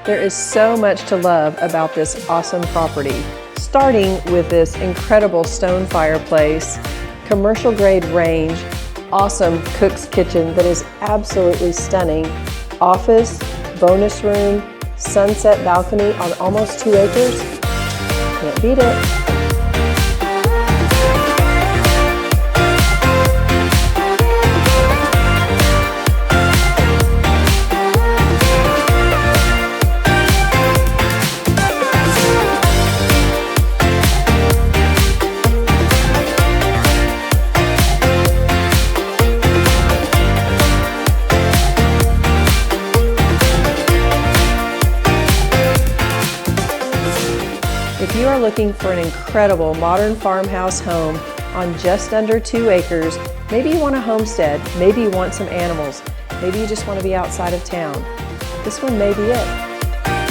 There is so much to love about this awesome property, starting with this incredible stone fireplace, commercial grade range, awesome cook's kitchen that is absolutely stunning, office, bonus room, sunset balcony on almost 2 acres. Can't beat it. If you are looking for an incredible modern farmhouse home on just under 2 acres, maybe you want a homestead, maybe you want some animals, maybe you just want to be outside of town, this one may be it.